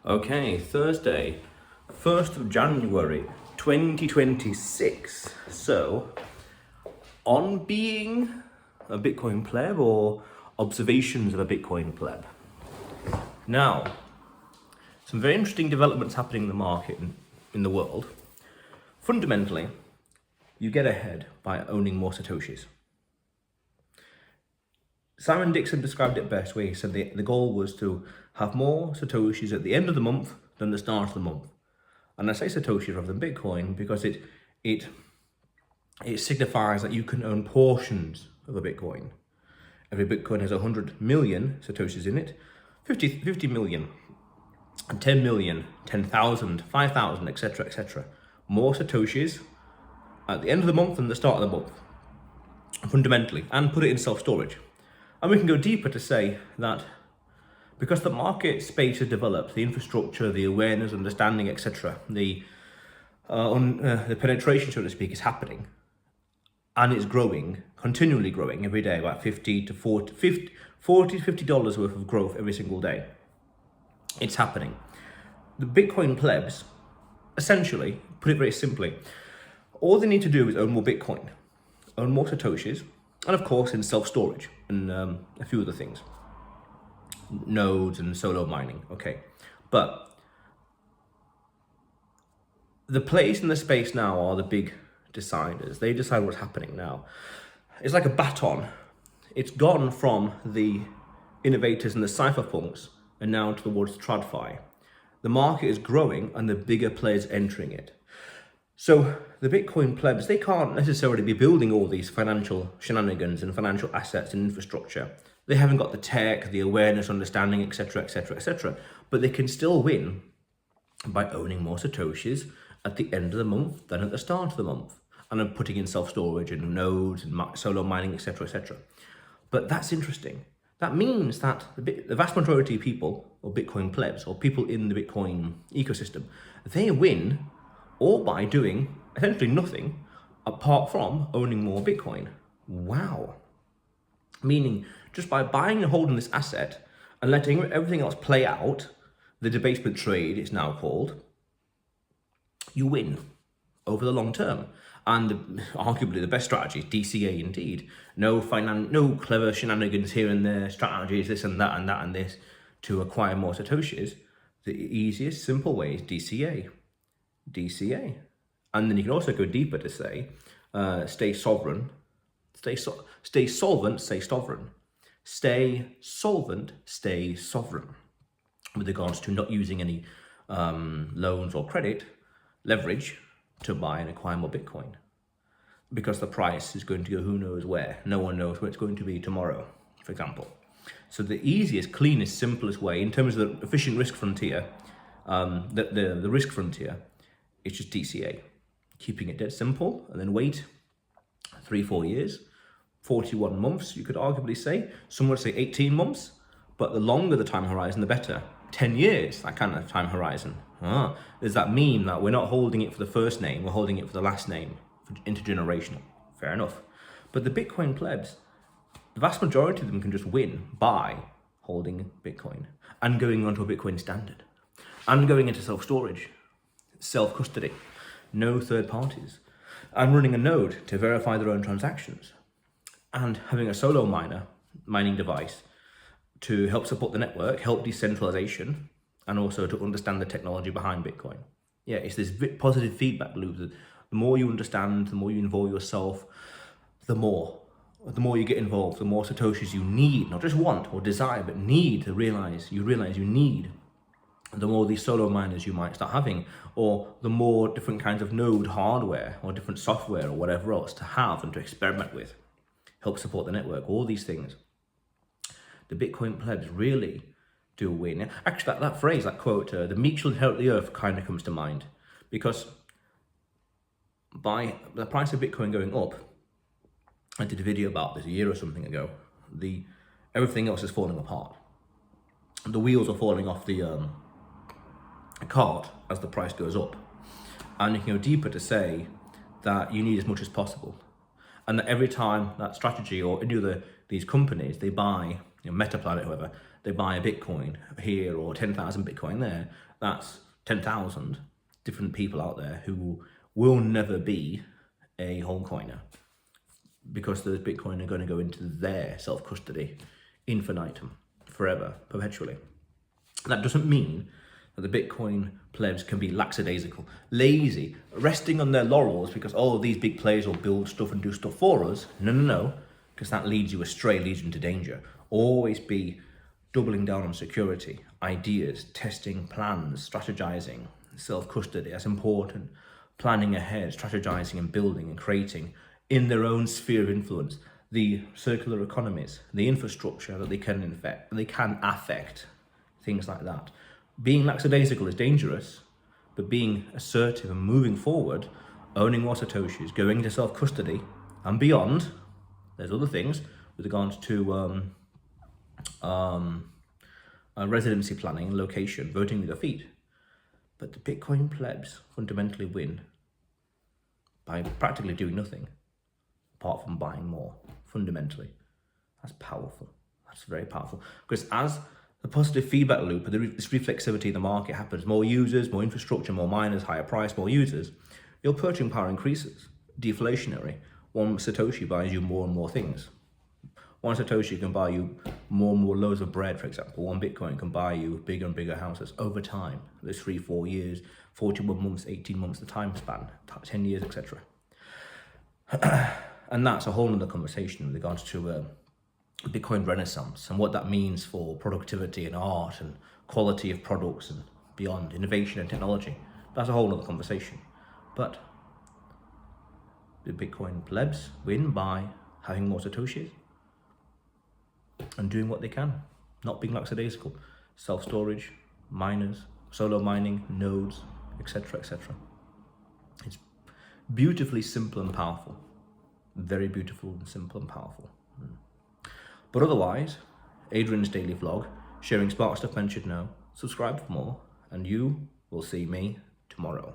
Okay, Thursday, 1st of January 2026. So, on being a Bitcoin pleb or observations of a Bitcoin pleb. Now, some very interesting developments happening in the market in the world. Fundamentally, you get ahead by owning more Satoshis. Simon Dixon described it best where he said the goal was to have more Satoshis at the end of the month than the start of the month. And I say Satoshis rather than Bitcoin because it signifies that you can own portions of a Bitcoin. Every Bitcoin has 100 million Satoshis in it, 50 million, 10 million, 10,000, 5,000, etc., etc. More Satoshis at the end of the month than the start of the month, fundamentally, and put it in self-storage. And we can go deeper to say that because the market space has developed, the infrastructure, the awareness, understanding, etc., the penetration, so to speak, is happening, and it's growing, continually growing every day, about $40 to $50 worth of growth every single day. It's happening. The Bitcoin plebs, essentially, put it very simply, all they need to do is own more Bitcoin, own more Satoshis, and of course in self-storage and a few other things, nodes and solo mining, okay. But the place and the space now are the big deciders. They decide what's happening now. It's like a baton. It's gone from the innovators and the cypherpunks and now towards TradFi. The market is growing and the bigger players entering it. So the Bitcoin plebs, they can't necessarily be building all these financial shenanigans and financial assets and infrastructure. They haven't got the tech, the awareness, understanding, etc., etc., etc. But they can still win by owning more Satoshis at the end of the month than at the start of the month, and then putting in self-storage and nodes and solo mining, etc., etc. But that's interesting. That means that the vast majority of people, or Bitcoin plebs, or people in the Bitcoin ecosystem, they win all by doing essentially nothing apart from owning more Bitcoin. Wow. Meaning, just by buying and holding this asset and letting everything else play out, the debasement trade is now called, you win over the long term. And arguably the best strategy is DCA indeed. No clever shenanigans here and there, strategies, this and that and that and this to acquire more Satoshis. The easiest, simple way is DCA. DCA. And then you can also go deeper to say, stay sovereign, stay solvent, stay sovereign. Stay solvent, stay sovereign. With regards to not using any loans or credit, leverage, to buy and acquire more Bitcoin. Because the price is going to go who knows where. No one knows where it's going to be tomorrow, for example. So the easiest, cleanest, simplest way in terms of the efficient risk frontier, the risk frontier, it's just DCA. Keeping it dead simple, and then wait 3-4 years, 41 months, you could arguably say. Some would say 18 months, but the longer the time horizon, the better. 10 years, that kind of time horizon. Does that mean that we're not holding it for the first name, we're holding it for the last name, for intergenerational? Fair enough. But the Bitcoin plebs, the vast majority of them can just win by holding Bitcoin and going onto a Bitcoin standard and going into self-storage, self-custody, no third parties, and running a node to verify their own transactions, and having a solo mining device to help support the network, help decentralization, and also to understand the technology behind Bitcoin. Yeah, it's this positive feedback loop. The more you understand, the more you involve yourself, the more you get involved, the more Satoshis you need, not just want or desire, but need to realize you need, the more these solo miners you might start having, or the more different kinds of node hardware or different software or whatever else to have and to experiment with, help support the network, all these things. The Bitcoin plebs really do win. Actually, that phrase, that quote, the meek shall inherit the earth, kind of comes to mind, because by the price of Bitcoin going up, I did a video about this a year or something ago, everything else is falling apart. The wheels are falling off the cart as the price goes up. And you can go deeper to say that you need as much as possible. And that every time that strategy or any other these companies, they buy Metaplanet, whoever, they buy a Bitcoin here or 10,000 Bitcoin there, that's 10,000 different people out there who will never be a whole coiner, because those Bitcoin are going to go into their self-custody infinitum, forever, perpetually. That doesn't mean that the Bitcoin plebs can be lackadaisical, lazy, resting on their laurels because, oh, these big players will build stuff and do stuff for us. No, because that leads you astray, leads you into danger. Always be doubling down on security, ideas, testing plans, strategizing, self-custody, that's important. Planning ahead, strategizing and building and creating in their own sphere of influence, the circular economies, the infrastructure that they can affect, things like that. Being lackadaisical is dangerous, but being assertive and moving forward, owning more Satoshis, going into self-custody and beyond, there's other things with regards to residency planning and location, voting with your feet. But the Bitcoin plebs fundamentally win by practically doing nothing apart from buying more, fundamentally. That's powerful. That's very powerful. Because as the positive feedback loop, this reflexivity in the market happens, more users, more infrastructure, more miners, higher price, more users, your purchasing power increases. Deflationary. One Satoshi buys you more and more things. One Satoshi can buy you more and more loaves of bread, for example. One Bitcoin can buy you bigger and bigger houses over time. There's 3-4 years, 41 months, 18 months, the time span, 10 years, etc. And that's a whole other conversation with regards to Bitcoin Renaissance and what that means for productivity and art and quality of products and beyond, innovation and technology. That's a whole other conversation. But the Bitcoin plebs win by having more Satoshis and doing what they can, not being lackadaisical. Self-storage, miners, solo mining, nodes, etc., etc. It's beautifully simple and powerful. Very beautiful and simple and powerful. But otherwise, Adrian's daily vlog, sharing smart stuff men should know. Subscribe for more, and you will see me tomorrow.